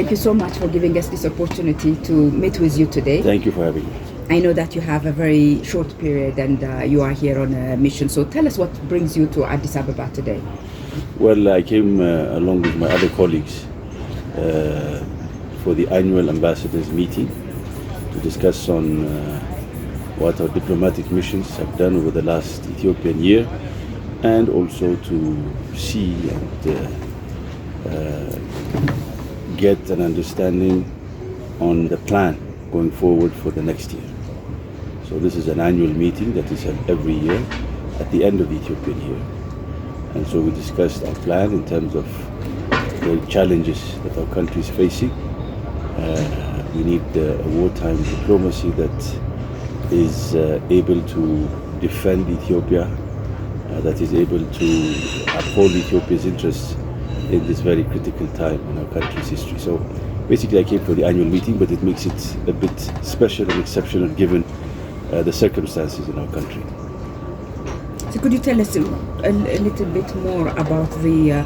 Thank you so much for giving us this opportunity to meet with you today. Thank you for having me. I know that you have a very short period and you are here on a mission. So tell us what brings you to Addis Ababa today. Well, I came along with my other colleagues for the annual ambassadors meeting to discuss on what our diplomatic missions have done over the last Ethiopian year, and also to see and get an understanding on the plan going forward for the next year. So this is an annual meeting that is held every year at the end of the Ethiopian year. And so we discussed our plan in terms of the challenges that our country is facing. We need a wartime diplomacy that is able to defend Ethiopia, that is able to uphold Ethiopia's interests in this very critical time in our country's history. So basically I came for the annual meeting, but it makes it a bit special and exceptional given the circumstances in our country. So could you tell us a little bit more about the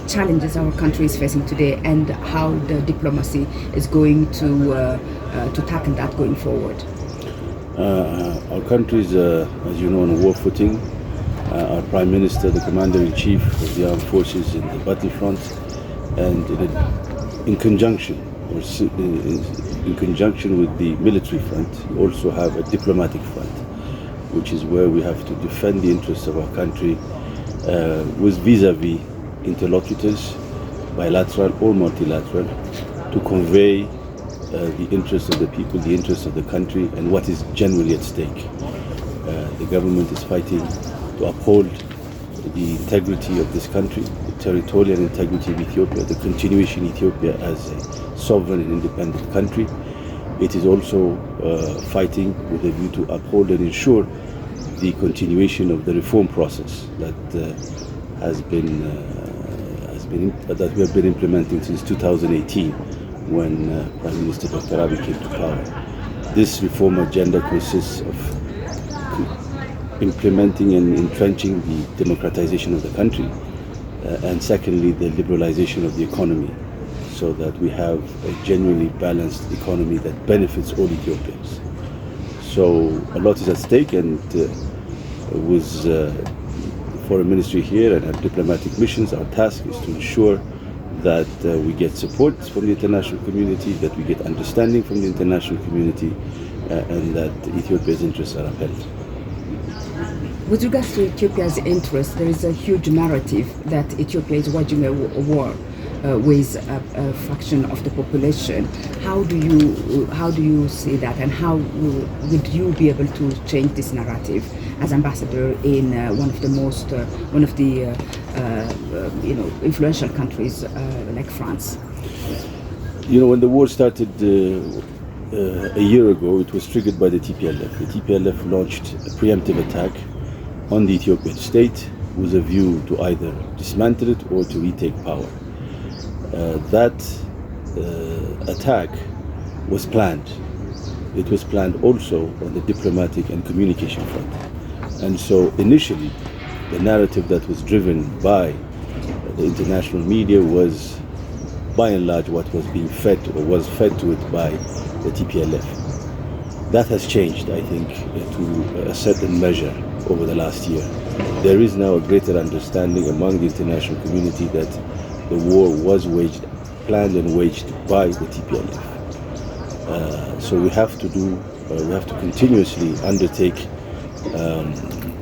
challenges our country is facing today and how the diplomacy is going to tackle that going forward? Our country is, as you know, on a war footing. Our Prime Minister, the Commander-in-Chief of the Armed Forces in the battlefront, and in conjunction with the military front, we also have a diplomatic front, which is where we have to defend the interests of our country with vis-a-vis interlocutors, bilateral or multilateral, to convey the interests of the people, the interests of the country, and what is generally at stake. The government is fighting to uphold the integrity of this country, the territorial integrity of Ethiopia, the continuation of Ethiopia as a sovereign and independent country. It is also fighting with a view to uphold and ensure the continuation of the reform process that that we have been implementing since 2018, when Prime Minister Teferra came to power. This reform agenda consists of implementing and entrenching the democratization of the country, and secondly, the liberalization of the economy, so that we have a genuinely balanced economy that benefits all Ethiopians. So a lot is at stake, and with the foreign ministry here and our diplomatic missions, our task is to ensure that we get support from the international community, that we get understanding from the international community, and that Ethiopia's interests are upheld. With regards to Ethiopia's interest, there is a huge narrative that Ethiopia is waging a war with a fraction of the population. How do you see that, and how would you be able to change this narrative as ambassador in one of the influential countries like France? You know, when the war started a year ago, it was triggered by the TPLF. The TPLF launched a preemptive attack on the Ethiopian state with a view to either dismantle it or to retake power. That attack was planned. It was planned also on the diplomatic and communication front. And so initially, the narrative that was driven by the international media was, by and large, what was being fed or was fed to it by the TPLF. That has changed, I think, to a certain measure over the last year. There is now a greater understanding among the international community that the war was planned and waged by the TPLF. So we have to continuously undertake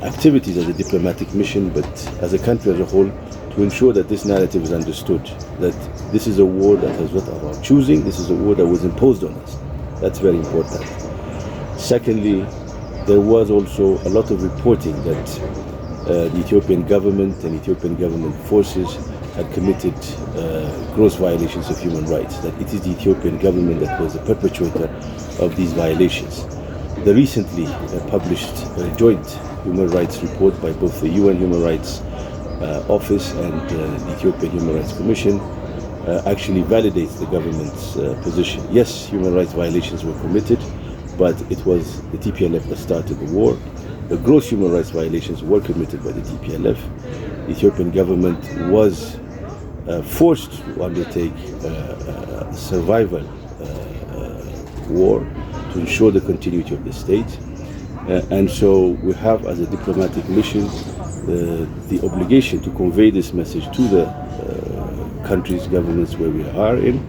activities as a diplomatic mission, but as a country as a whole, to ensure that this narrative is understood, that this is a war that was not of our choosing, this is a war that was imposed on us. That's very important. Secondly, there was also a lot of reporting that the Ethiopian government and Ethiopian government forces had committed gross violations of human rights, that it is the Ethiopian government that was the perpetrator of these violations. The recently published joint human rights report by both the UN Human Rights Office and the Ethiopian Human Rights Commission actually validates the government's position. Yes, human rights violations were committed, but it was the TPLF that started the war. The gross human rights violations were committed by the TPLF. The Ethiopian government was forced to undertake survival war to ensure the continuity of the state. And so we have, as a diplomatic mission, the obligation to convey this message to the countries, governments where we are in.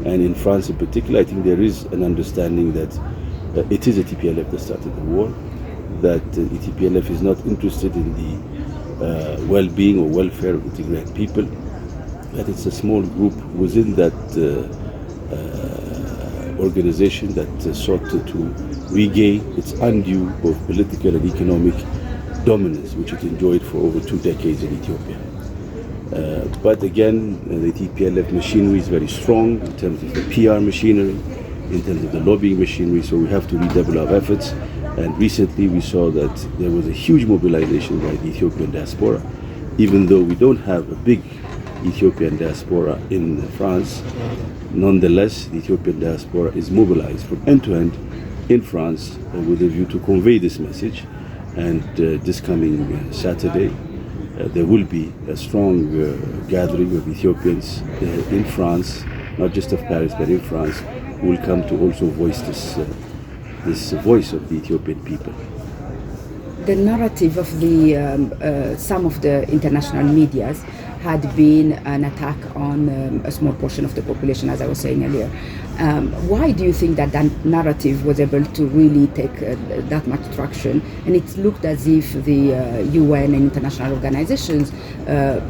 And in France in particular, I think there is an understanding that it is a TPLF that started the war, that the TPLF is not interested in the well-being or welfare of the Tigrayan people, that it's a small group within that organization that sought to regain its undue both political and economic dominance, which it enjoyed for over 2 decades in Ethiopia. But again, the TPLF machinery is very strong in terms of the PR machinery, in terms of the lobbying machinery, so we have to redouble our efforts. And recently we saw that there was a huge mobilization by the Ethiopian diaspora. Even though we don't have a big Ethiopian diaspora in France, nonetheless, the Ethiopian diaspora is mobilized from end to end in France with a view to convey this message. And this coming Saturday, there will be a strong gathering of Ethiopians in France, not just of Paris, but in France, who will come to also voice this voice of the Ethiopian people. The narrative of the some of the international medias had been an attack on a small portion of the population, as I was saying earlier. Why do you think that narrative was able to really take that much traction? And it looked as if the UN and international organizations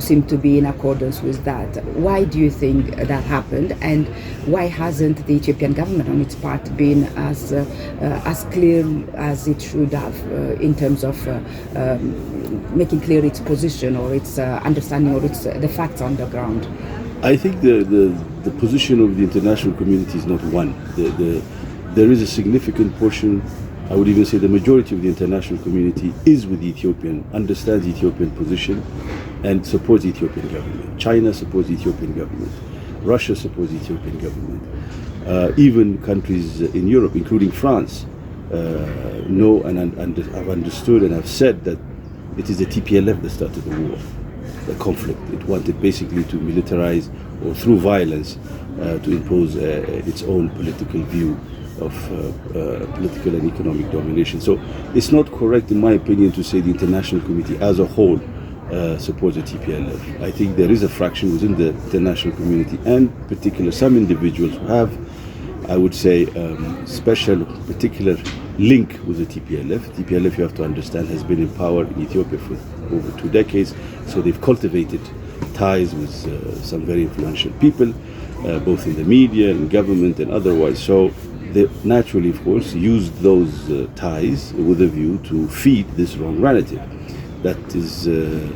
seemed to be in accordance with that. Why do you think that happened? And why hasn't the Ethiopian government on its part been as clear as it should have in terms of making clear its position or its understanding or its the facts on the ground? I think the position of the international community is not one. There is a significant portion, I would even say the majority of the international community is with the Ethiopian, understands the Ethiopian position and supports the Ethiopian government. China supports the Ethiopian government. Russia supports the Ethiopian government. Even countries in Europe, including France, know and have understood and have said that it is the TPLF that started the war, the conflict. It wanted basically to militarize or through violence to impose its own political view of political and economic domination. So it's not correct, in my opinion, to say the international community as a whole supports the TPLF. I think there is a fraction within the international community, and particular some individuals who have, I would say, special, particular link with the TPLF. TPLF, you have to understand, has been in power in Ethiopia for over 2 decades, so they've cultivated ties with some very influential people, both in the media and government and otherwise. So they naturally, of course, used those ties with a view to feed this wrong narrative. That is,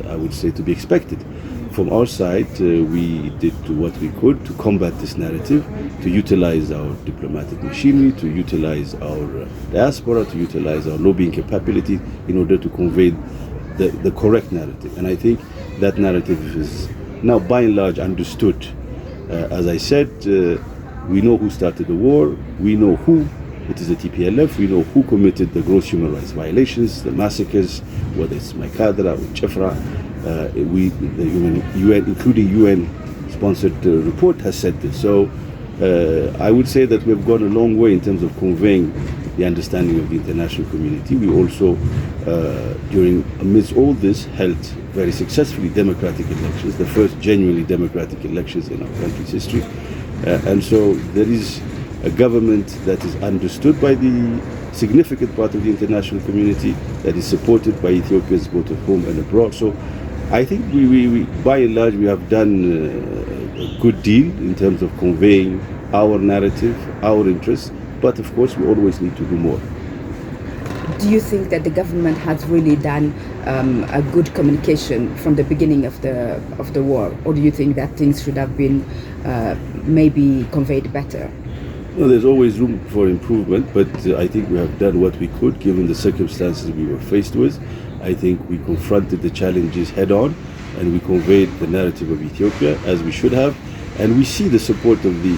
I would say, to be expected. From our side, we did what we could to combat this narrative, to utilize our diplomatic machinery, to utilize our diaspora, to utilize our lobbying capability in order to convey the correct narrative. And I think that narrative is now by and large understood. As I said, we know who started the war, we know who, it is the TPLF, we know who committed the gross human rights violations, the massacres, whether it's Maikadra or Teferra. The UN, including UN-sponsored report, has said this. So I would say that we have gone a long way in terms of conveying the understanding of the international community. We also, amidst all this, held very successfully democratic elections, the first genuinely democratic elections in our country's history. And so there is a government that is understood by the significant part of the international community, that is supported by Ethiopians both at home and abroad. So I think we by and large, we have done a good deal in terms of conveying our narrative, our interests, but of course we always need to do more. Do you think that the government has really done a good communication from the beginning of the war, or do you think that things should have been maybe conveyed better? No, there's always room for improvement, but I think we have done what we could given the circumstances we were faced with. I think we confronted the challenges head on, and we conveyed the narrative of Ethiopia as we should have, and we see the support of the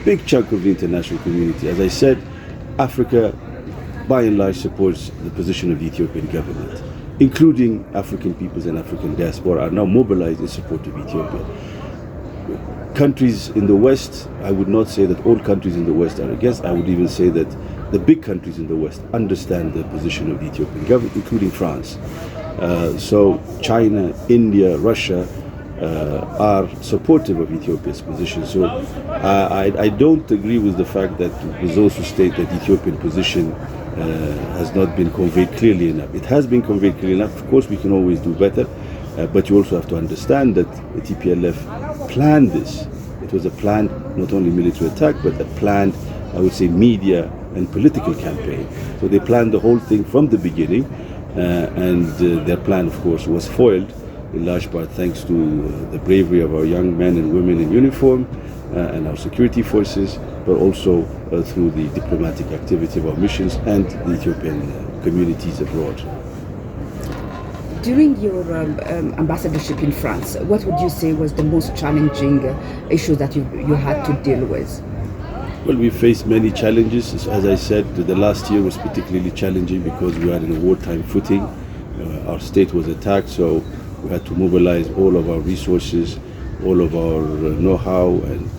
big chunk of the international community. As I said, Africa by and large supports the position of the Ethiopian government, including African peoples and African diaspora are now mobilized in support of Ethiopia. countries in the West, I would not say that all countries in the West are against. I would even say that the big countries in the West understand the position of the Ethiopian government, including France. So China, India, Russia are supportive of Ethiopia's position. So I don't agree with the fact that it was also stated that the Ethiopian position has not been conveyed clearly enough. It has been conveyed clearly enough. Of course, we can always do better, but you also have to understand that the TPLF planned this. It was a planned, not only military attack, but a planned, I would say, media and political campaign. So they planned the whole thing from the beginning, and their plan, of course, was foiled in large part thanks to the bravery of our young men and women in uniform and our security forces, but also through the diplomatic activity of our missions and the Ethiopian communities abroad. During your ambassadorship in France, what would you say was the most challenging issue that you had to deal with? Well, we faced many challenges. As I said, the last year was particularly challenging because we are in a wartime footing. Our state was attacked, so we had to mobilize all of our resources, all of our know-how, and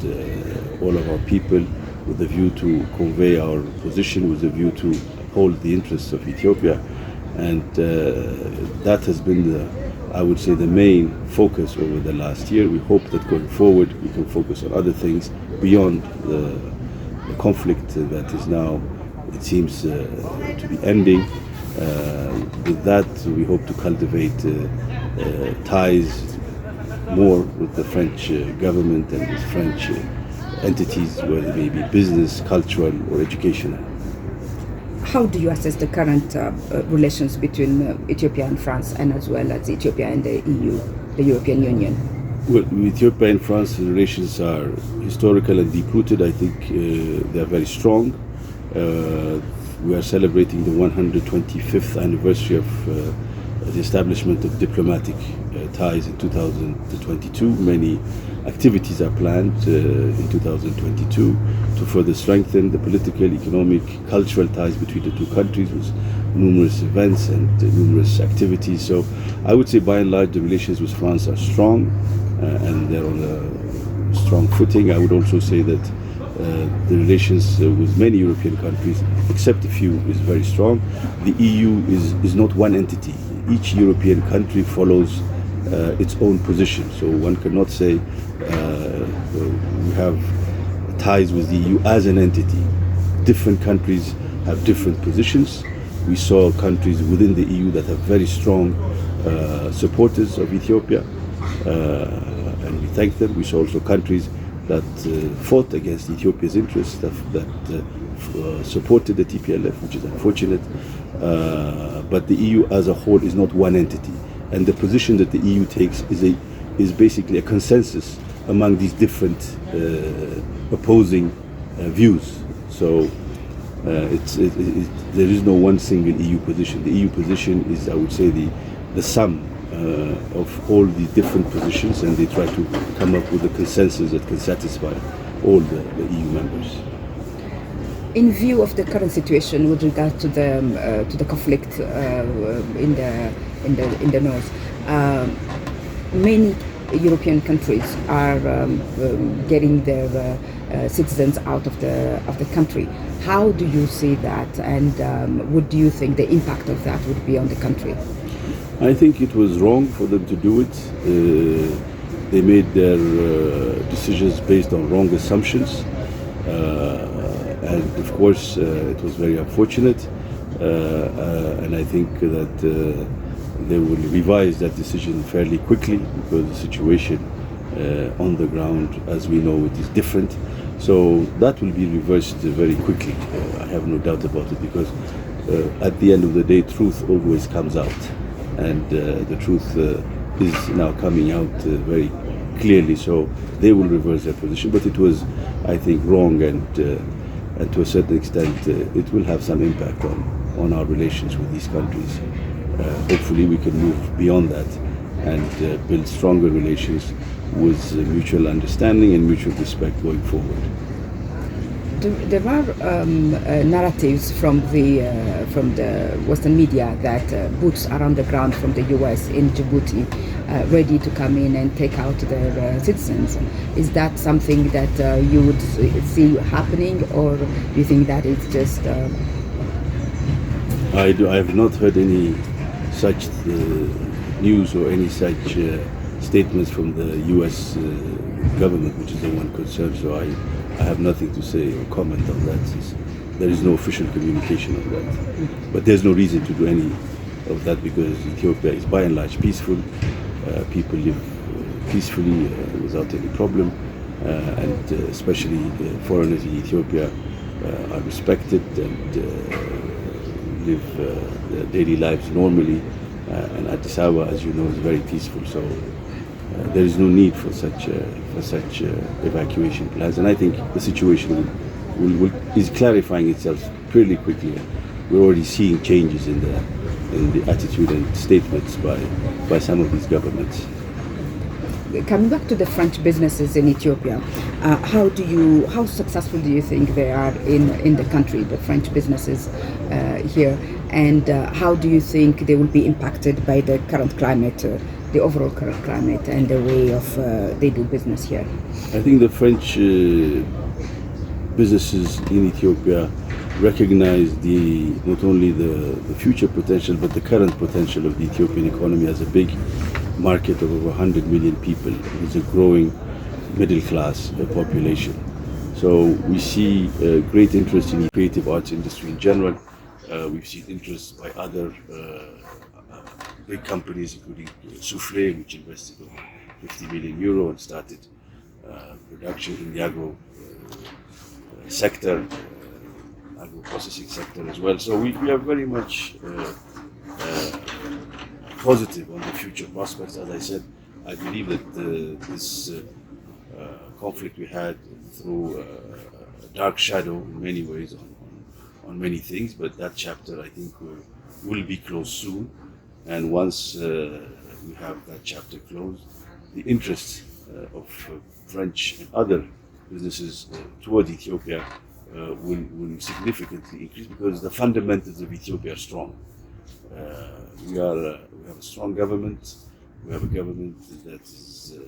all of our people with a view to convey our position, with a view to uphold the interests of Ethiopia. And that has been, I would say, the main focus over the last year. We hope that going forward we can focus on other things beyond the conflict that is now, it seems, to be ending. With that, we hope to cultivate ties more with the French government and with French entities, whether they may be business, cultural, or educational. How do you assess the current relations between Ethiopia and France, and as well as Ethiopia and the EU, the European Union? Well, Ethiopia and France relations are historical and deep-rooted. I think they are very strong. We are celebrating the 125th anniversary of the establishment of diplomatic ties in 2022. Many activities are planned in 2022 to further strengthen the political, economic, cultural ties between the two countries with numerous events and numerous activities. So I would say by and large the relations with France are strong and they're on a strong footing. I would also say that the relations with many European countries, except a few, is very strong. The EU is not one entity. Each European country follows its own position. So one cannot say we have ties with the EU as an entity. Different countries have different positions. We saw countries within the EU that have very strong supporters of Ethiopia, and we thank them. We saw also countries that fought against Ethiopia's interests, that supported the TPLF, which is unfortunate. But the EU as a whole is not one entity. And the position that the EU takes is basically a consensus among these different opposing views. So there is no one single EU position. The EU position is, I would say, the sum of all the different positions, and they try to come up with a consensus that can satisfy all the EU members. In view of the current situation with regard to the conflict in the north, many European countries are getting their citizens out of the country. How do you see that, and what do you think the impact of that would be on the country? I think it was wrong for them to do it. They made their decisions based on wrong assumptions. And of course, it was very unfortunate, and I think that they will revise that decision fairly quickly because the situation on the ground, as we know, it is different. So that will be reversed very quickly. I have no doubt about it, because at the end of the day, truth always comes out, and the truth is now coming out very clearly. So they will reverse their position, but it was, I think, wrong, and to a certain extent it will have some impact on our relations with these countries. Hopefully we can move beyond that and build stronger relations with mutual understanding and mutual respect going forward. There are narratives from the Western media that boots are on the ground from the U.S. in Djibouti, ready to come in and take out their citizens. Is that something that you would see happening, or do you think that it's just? I have not heard any such news or any such statements from the U.S. Government, which is the one concerned. So I have nothing to say or comment on that. There is no official communication of that. But there's no reason to do any of that because Ethiopia is by and large peaceful. People live peacefully without any problem, and especially foreigners in Ethiopia are respected and live their daily lives normally. And Addis Ababa, as you know, is very peaceful. So there is no need for such evacuation plans. And I think the situation is clarifying itself fairly quickly. We're already seeing changes in the attitude and statements by some of these governments. Coming back to the French businesses in Ethiopia, how successful do you think they are in the country, the French businesses here, and how do you think they will be impacted by the current climate, the overall current climate, and the way of they do business here? I think the French businesses in Ethiopia recognize not only the future potential but the current potential of the Ethiopian economy as a big market of over 100 million people with a growing middle class population. So we see great interest in the creative arts industry in general. We've seen interest by other big companies, including Soufflé, which invested over 50 million euro and started production in the agro sector, agro-processing sector as well. So we are very much positive on the future prospects. As I said, I believe that this conflict we had threw a dark shadow in many ways on many things, but that chapter I think will be closed soon. And once we have that chapter closed, the interest of French and other businesses toward Ethiopia will significantly increase because the fundamentals of Ethiopia are strong. We have a strong government. We have a government that is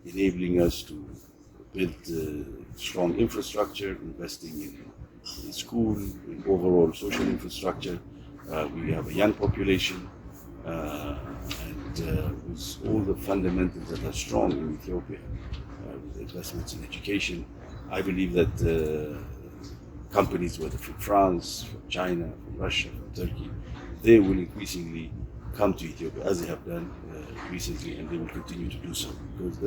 enabling us to build strong infrastructure, investing in school, in overall social infrastructure. We have a young population, and with all the fundamentals that are strong in Ethiopia, with investments in education, I believe that companies, whether from France, from China, from Russia, from Turkey, they will increasingly come to Ethiopia, as they have done recently, and they will continue to do so because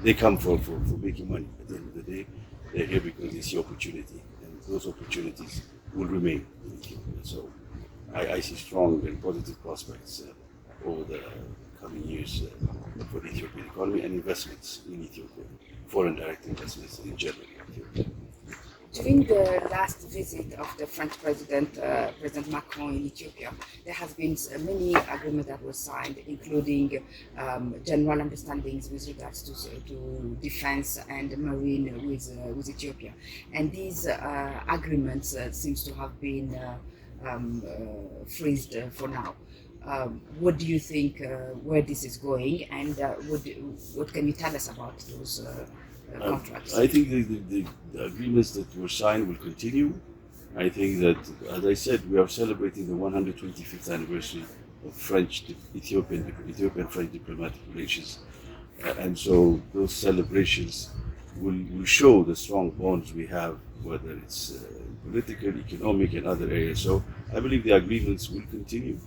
they come for making money. At the end of the day, they're here because they see opportunity, and those opportunities will remain in Ethiopia. So I see strong and positive prospects over the coming years for the Ethiopian economy and investments in Ethiopia, foreign direct investments in general in Ethiopia. During the last visit of the French President, President Macron in Ethiopia, there has been many agreements that were signed, including general understandings with regards to defense and marine with Ethiopia. And these agreements seems to have been freezed for now. What do you think where this is going, and what can you tell us about those contracts? I think the agreements that were signed will continue. I think that, as I said, we are celebrating the 125th anniversary of Ethiopian-French diplomatic relations. And so those celebrations will show the strong bonds we have, whether it's political, economic, and other areas. So I believe the agreements will continue.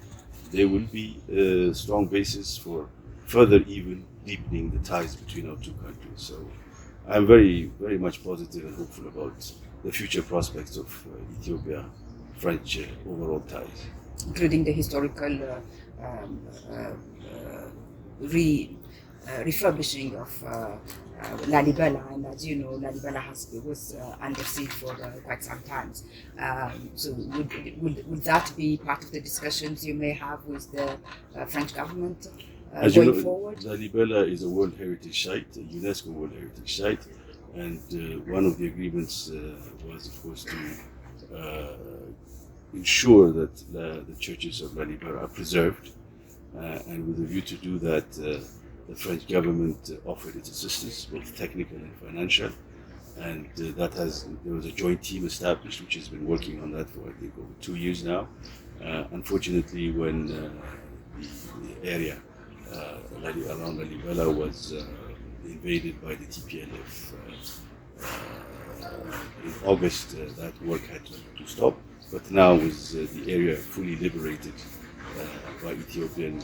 They will be a strong basis for further even deepening the ties between our two countries. So I'm very, very much positive and hopeful about the future prospects of Ethiopia-French overall ties. Including the historical refurbishing of Lalibela, and as you know, Lalibela was under siege for quite some time. So would that be part of the discussions you may have with the French government? As going you know, forward? Lalibela is a World Heritage Site, a UNESCO World Heritage Site. and one of the agreements was, of course, to ensure that the churches of Lalibela are preserved, and with a view to do that, the French government offered its assistance, both technical and financial, and there was a joint team established which has been working on that for, I think, over 2 years now. Unfortunately, when the area around Lalibela was invaded by the TPLF in August, that work had to stop. But now, with the area fully liberated by Ethiopian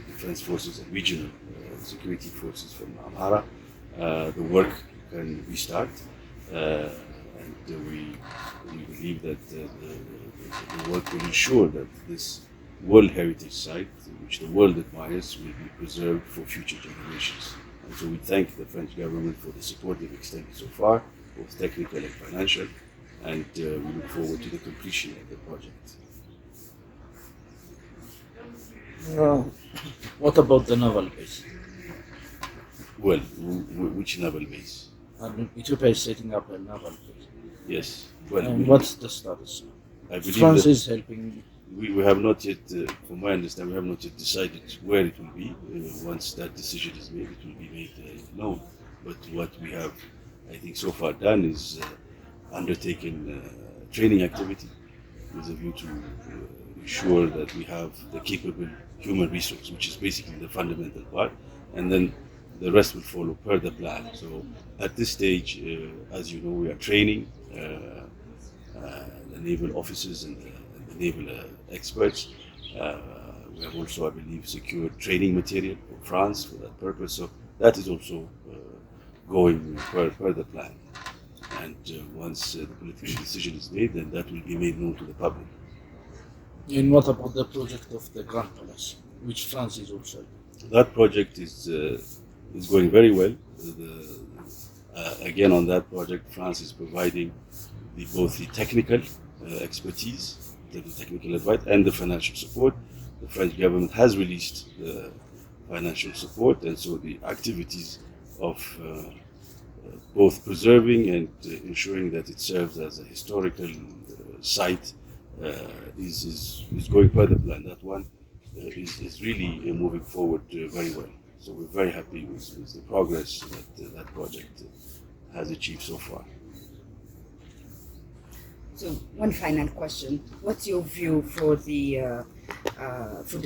defense forces and regional security forces from Amhara, the work can restart, and we believe that the work will ensure that this World Heritage Site, which the world admires, will be preserved for future generations. And so we thank the French government for the support they've extended so far, both technical and financial, and we look forward to the completion of the project. What about the naval base? Well, which naval base? Ethiopia is setting up a naval base. Yes. Well, And what's the status? I believe France that is helping. we have not yet, from my understanding, we have not yet decided where it will be. Once that decision is made, it will be made known. But what we have, I think, so far done is undertaken training activity with a view to ensure that we have the capable human resource, which is basically the fundamental part, and then the rest will follow per the plan. So at this stage, as you know, we are training the naval officers and the naval experts. We have also, I believe, secured training material for France for that purpose. So that is also going per the plan. And once the political decision is made, then that will be made known to the public. And what about the project of the Grand Palace, which France is also? That project is going very well. Again, on that project, France is providing both the technical expertise, the technical advice, and the financial support. The French government has released the financial support, and so the activities of both preserving and ensuring that it serves as a historical site is going per the plan. That one is really moving forward very well. So we're very happy with the progress that that project has achieved so far. So one final question: what's your view for the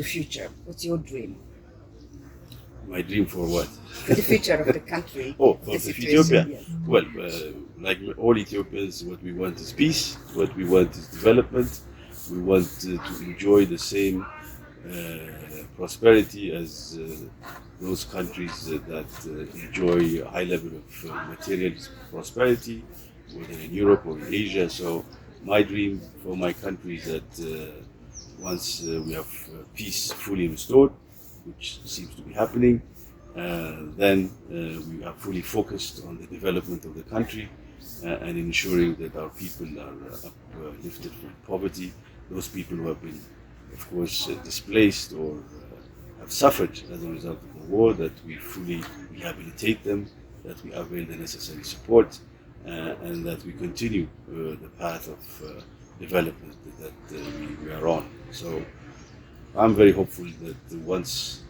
future? What's your dream? My dream for what? For the future of the country. Oh, for Ethiopia? Yes. Well, like all Ethiopians, what we want is peace, what we want is development. We want to enjoy the same prosperity as those countries that enjoy a high level of material prosperity, whether in Europe or in Asia. So my dream for my country is that once we have peace fully restored, which seems to be happening, then we are fully focused on the development of the country and ensuring that our people are uplifted from poverty. Those people who have been, of course, displaced or have suffered as a result of the war, that we fully rehabilitate them, that we avail the necessary support, and that we continue the path of development that we are on. So I'm very hopeful that once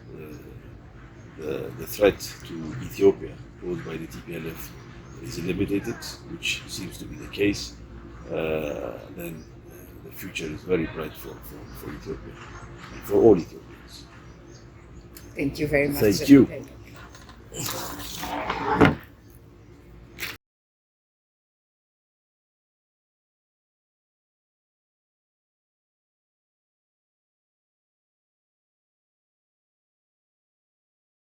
the threat to Ethiopia posed by the TPLF is eliminated, which seems to be the case, then the future is very bright for Ethiopia and for all Ethiopians. Thank you very much. Thank you.